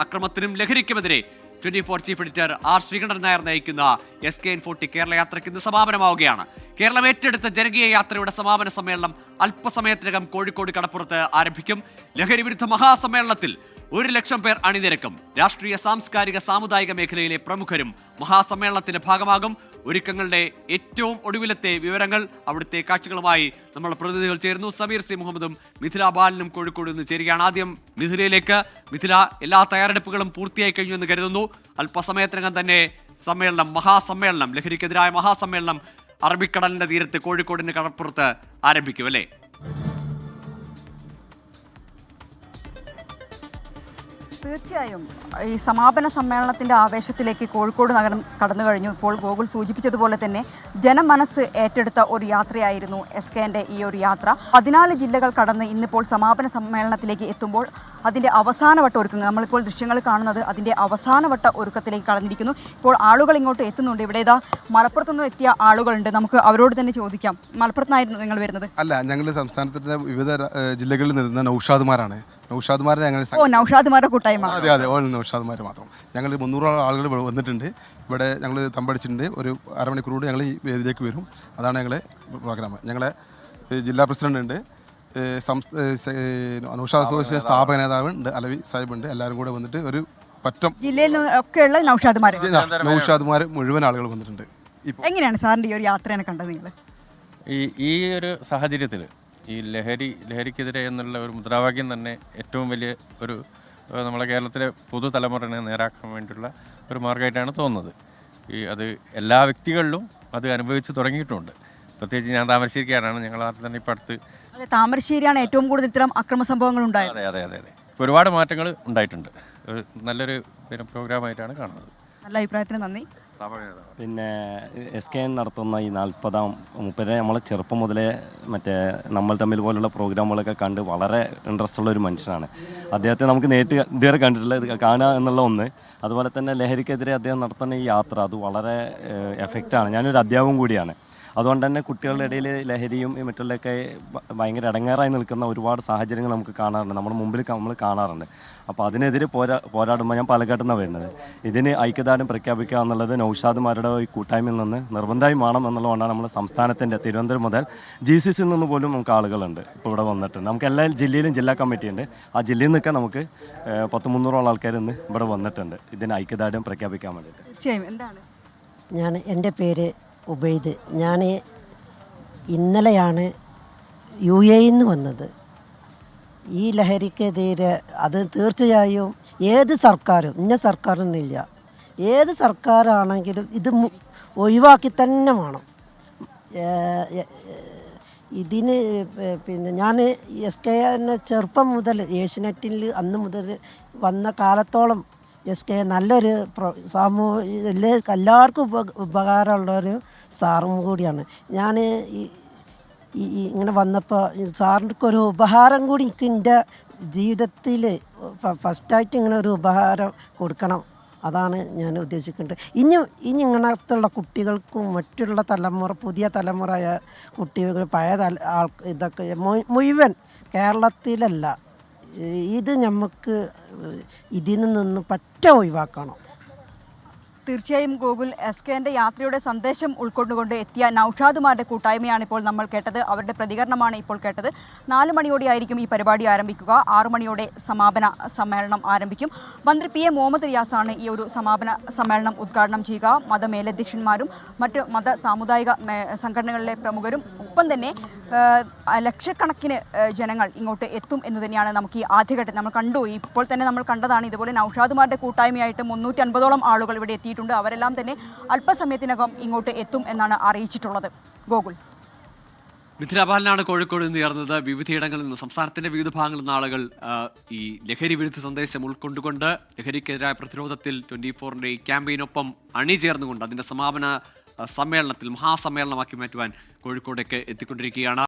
അക്രമത്തിനും ലഹരിക്കുമെതിരെ 24 chief editor R Sreekandan Nair നയിക്കുന്ന SKN40 Kerala യാത്രയ്ക്ക് ഇന്ന് സമാപനമാവുകയാണ്. കേരളം ഏറ്റെടുത്ത ജനകീയ യാത്രയുടെ സമാപന സമ്മേളനം അല്പസമയത്തിനകം കോഴിക്കോട് കടപ്പുറത്ത് ആരംഭിക്കും. ലഹരി വിരുദ്ധ മഹാസമ്മേളനത്തിൽ 1,00,000 പേർ അണിനിരക്കും. രാഷ്ട്രീയ, സാംസ്കാരിക, സാമുദായിക മേഖലയിലെ പ്രമുഖരും മഹാസമ്മേളനത്തിന്റെ ഭാഗമാകും. ഒരുക്കങ്ങളുടെ ഏറ്റവും ഒടുവിലത്തെ വിവരങ്ങൾ, അവിടുത്തെ കാഴ്ചകളുമായി നമ്മൾ പ്രതിനിധികൾ ചേരുന്നു. സമീർ സി മുഹമ്മദും മിഥില ബാലനും കോഴിക്കോട് നിന്ന് ചേരുകയാണ്. ആദ്യം മിഥിലയിലേക്ക്. മിഥില, എല്ലാ തയ്യാറെടുപ്പുകളും പൂർത്തിയായി കഴിഞ്ഞു എന്ന് കരുതുന്നു. അല്പസമയത്തിനകം തന്നെ മഹാസമ്മേളനം, ലഹരിക്കെതിരായ മഹാസമ്മേളനം അറബിക്കടലിന്റെ തീരത്ത് കോഴിക്കോടിന് കടപ്പുറത്ത് ആരംഭിക്കും, അല്ലേ? തീർച്ചയായും ഈ സമാപന സമ്മേളനത്തിൻ്റെ ആവേശത്തിലേക്ക് കോഴിക്കോട് നഗരം കടന്നു കഴിഞ്ഞു. ഇപ്പോൾ ഗോകുൽ സൂചിപ്പിച്ചതുപോലെ തന്നെ ജനമനസ്സ് ഏറ്റെടുത്ത ഒരു യാത്രയായിരുന്നു SKൻ്റെ ഈ ഒരു യാത്ര. 14 ജില്ലകൾ കടന്ന് ഇന്നിപ്പോൾ സമാപന സമ്മേളനത്തിലേക്ക് എത്തുമ്പോൾ അതിൻ്റെ അവസാനവട്ട ഒരുക്കങ്ങൾ, നമ്മളിപ്പോൾ ദൃശ്യങ്ങൾ കാണുന്നത് അതിൻ്റെ അവസാനവട്ട ഒരുക്കത്തിലേക്ക് കടന്നിരിക്കുന്നു. ഇപ്പോൾ ആളുകൾ ഇങ്ങോട്ട് എത്തുന്നുണ്ട്. ഇവിടെ ഇതാ മലപ്പുറത്തുനിന്ന് എത്തിയ ആളുകളുണ്ട്. നമുക്ക് അവരോട് തന്നെ ചോദിക്കാം. മലപ്പുറത്തുനിന്നായിരുന്നു നിങ്ങൾ വരുന്നത്? അല്ല, ഞങ്ങൾ സംസ്ഥാനത്തിന്റെ വിവിധ ജില്ലകളിൽ നിന്ന് നൗഷാദുമാരാണ്. നൗഷാദുമാരെ ഞങ്ങൾ നൗഷാദുമാരുടെ കൂട്ടായ്മ. അതെ, നൗഷാദുമാർ മാത്രം. ഞങ്ങൾ 300 ആളുകൾ വന്നിട്ടുണ്ട്. ഇവിടെ ഞങ്ങൾ തമ്പടിച്ചിട്ടുണ്ട്. ഒരു അരമണിക്കൂറോട് ഞങ്ങൾ ഈ വേദിയിലേക്ക് വരും. അതാണ് ഞങ്ങളെ പ്രോഗ്രാം. ഞങ്ങളെ ജില്ലാ പ്രസിഡന്റ് ഉണ്ട്, നൗഷാദ് അസോസിയേഷൻ സ്ഥാപക നേതാവ് ഉണ്ട്, അലവി സാഹിബ് ഉണ്ട്. എല്ലാവരും കൂടെ വന്നിട്ട് ഒരു പറ്റം ജില്ലയിൽ ഒക്കെയുള്ള നൗഷാദുമാർ മുഴുവൻ ആളുകൾ വന്നിട്ടുണ്ട്. എങ്ങനെയാണ് സാറിൻ്റെ ഈ ഒരു യാത്രയെ കണ്ടത് നിങ്ങൾ? ഈ ഒരു സാഹചര്യത്തിൽ ഈ ലഹരിക്കെതിരെ എന്നുള്ള ഒരു മുദ്രാവാക്യം തന്നെ ഏറ്റവും വലിയ ഒരു നമ്മളെ കേരളത്തിലെ പുതുതലമുറനെ നേരാക്കാൻ വേണ്ടിയുള്ള ഒരു മാർഗ്ഗമായിട്ടാണ് തോന്നുന്നത്. അത് എല്ലാ വ്യക്തികളിലും അത് അനുഭവിച്ച് തുടങ്ങിയിട്ടുമുണ്ട്. പ്രത്യേകിച്ച് ഞാൻ താമരശ്ശേരിക്കാരാണ്. ഞങ്ങൾ തന്നെ ഇപ്പം അടുത്ത് താമരശ്ശേരിയാണ് ഏറ്റവും കൂടുതൽ ഇത്തരം അക്രമ സംഭവങ്ങൾ ഉണ്ടായത്. അതെ. ഒരുപാട് മാറ്റങ്ങൾ ഉണ്ടായിട്ടുണ്ട്. നല്ലൊരു പ്രോഗ്രാമായിട്ടാണ് കാണുന്നത്. നല്ല അഭിപ്രായത്തിന് നന്ദി. പിന്നെ SKN നടത്തുന്ന ഈ 40-ാം നമ്മളെ ചെറുപ്പം മുതലേ നമ്മൾ തമ്മിൽ പോലുള്ള പ്രോഗ്രാമുകളൊക്കെ കണ്ട് വളരെ ഇൻട്രസ്റ്റ് ഉള്ള ഒരു മനുഷ്യനാണ്. അദ്ദേഹത്തെ നമുക്ക് നേരിട്ട് ഇതുവരെ കണ്ടിട്ടുള്ള കാണുക എന്നുള്ള ഒന്ന്. അതുപോലെ തന്നെ ലഹരിക്കെതിരെ അദ്ദേഹം നടത്തുന്ന ഈ യാത്ര അത് വളരെ എഫക്റ്റാണ്. ഞാനൊരു അധ്യാപകൻ കൂടിയാണ്. അതുകൊണ്ട് തന്നെ കുട്ടികളുടെ ഇടയിൽ ലഹരിയും മറ്റുള്ളതൊക്കെ ഭയങ്കര ഇടങ്ങേറായി നിൽക്കുന്ന ഒരുപാട് സാഹചര്യങ്ങൾ നമുക്ക് കാണാറുണ്ട്, നമ്മുടെ മുമ്പിൽ നമ്മൾ കാണാറുണ്ട്. അപ്പോൾ അതിനെതിരെ പോരാടുമ്പോൾ ഞാൻ പാലക്കാട്ടിൽ നിന്നാണ് വരുന്നത്. ഇതിന് ഐക്യദാർഢ്യം പ്രഖ്യാപിക്കുക എന്നുള്ളത് നൗഷാദുമാരുടെ ഈ കൂട്ടായ്മയിൽ നിന്ന് നിർബന്ധമായി വേണം എന്നുള്ളതുകൊണ്ടാണ് നമ്മൾ സംസ്ഥാനത്തിൻ്റെ തിരുവനന്തപുരം മുതൽ GCCയിൽ നിന്ന് പോലും നമുക്ക് ആളുകളുണ്ട് ഇപ്പോൾ ഇവിടെ വന്നിട്ടുണ്ട്. നമുക്ക് എല്ലാ ജില്ലയിലും ജില്ലാ കമ്മിറ്റി ഉണ്ട്. ആ ജില്ലയിൽ നിന്നൊക്കെ നമുക്ക് 100-300 ആൾക്കാർ ഇന്ന് ഇവിടെ വന്നിട്ടുണ്ട് ഇതിന് ഐക്യദാർഢ്യം പ്രഖ്യാപിക്കാൻ വേണ്ടിയിട്ട്. തീർച്ചയായും. എന്താണ് എൻ്റെ പേര് ഉബൈദ്. ഞാൻ ഇന്നലെയാണ് UAE നിന്ന് വന്നത്. ഈ ലഹരിക്കെതിരെ അത് തീർച്ചയായും ഏത് സർക്കാരും, ഇന്ന സർക്കാരൊന്നുമില്ല, ഏത് സർക്കാരാണെങ്കിലും ഇത് ഒഴിവാക്കി തന്നെ വേണം. ഇതിന് പിന്നെ ഞാൻ SKN ചെറുപ്പം മുതൽ ഏഷ്യനെറ്റിൽ അന്ന് മുതൽ വന്ന കാലത്തോളം SK നല്ലൊരു എല്ലാവർക്കും ഉപകാരമുള്ളൊരു സാറും കൂടിയാണ്. ഞാൻ ഇങ്ങനെ വന്നപ്പോൾ സാറിനൊരു ഉപഹാരം കൂടി എനിക്ക് എൻ്റെ ജീവിതത്തിൽ ഫസ്റ്റായിട്ട് ഇങ്ങനെ ഒരു ഉപഹാരം കൊടുക്കണം. അതാണ് ഞാൻ ഉദ്ദേശിക്കുന്നത്. ഇനി ഇങ്ങനത്തുള്ള കുട്ടികൾക്കും മറ്റുള്ള പുതിയ തലമുറയായ കുട്ടികൾ ഇതൊക്കെ മുഴുവൻ കേരളത്തിലല്ല, ഇത് നമുക്ക് ഇതിൽ നിന്ന് ഒഴിവാക്കണം. തീർച്ചയായും ഗോകുൽ, SKൻ്റെ യാത്രയുടെ സന്ദേശം ഉൾക്കൊണ്ടുകൊണ്ട് എത്തിയ നൗഷാദുമാരുടെ കൂട്ടായ്മയാണ് ഇപ്പോൾ നമ്മൾ കേട്ടത്. അവരുടെ പ്രതികരണമാണ് ഇപ്പോൾ കേട്ടത്. 4 മണിയോടെയായിരിക്കും ഈ പരിപാടി ആരംഭിക്കുക. 6 മണിയോടെ സമാപന സമ്മേളനം ആരംഭിക്കും. മന്ത്രി PA മുഹമ്മദ് റിയാസാണ് ഈ ഒരു സമാപന സമ്മേളനം ഉദ്ഘാടനം ചെയ്യുക. മതമേലധ്യക്ഷന്മാരും മറ്റ് സാമുദായിക സംഘടനകളിലെ പ്രമുഖരും ഒപ്പം തന്നെ ലക്ഷക്കണക്കിന് ജനങ്ങൾ ഇങ്ങോട്ട് എത്തും എന്ന് തന്നെയാണ് നമുക്ക് ഈ ആദ്യഘട്ടത്തിൽ നമ്മൾ കണ്ടു. ഇപ്പോൾ തന്നെ നമ്മൾ കണ്ടതാണ്. ഇതുപോലെ നൗഷാദുമാരുടെ കൂട്ടായ്മയായിട്ട് 350ഓളം ആളുകൾ ഇവിടെ എത്തി. അവരെല്ലാം തന്നെ അല്പസമയത്തിനകം ഇങ്ങോട്ട് എത്തും എന്നാണ് അറിയിച്ചിട്ടുള്ളത്. ഗോകുൽ. മിഥില ബാലനാണ് കോഴിക്കോട് നിന്ന് ചേർന്നത്. വിവിധയിടങ്ങളിൽ നിന്ന്, സംസ്ഥാനത്തിന്റെ വിവിധ ഭാഗങ്ങളിൽ നിന്ന് ആളുകൾ ഈ ലഹരി വിരുദ്ധ സന്ദേശം ഉൾക്കൊണ്ടുകൊണ്ട് ലഹരിക്കെതിരായ പ്രതിരോധത്തിൽ 24ന്റെ ഈ ക്യാമ്പയിനൊപ്പം അണിചേർന്നുകൊണ്ട് അതിന്റെ സമാപന സമ്മേളനത്തിൽ മഹാസമ്മേളനമാക്കി മാറ്റുവാൻ കോഴിക്കോടേക്ക് എത്തിക്കൊണ്ടിരിക്കുകയാണ്.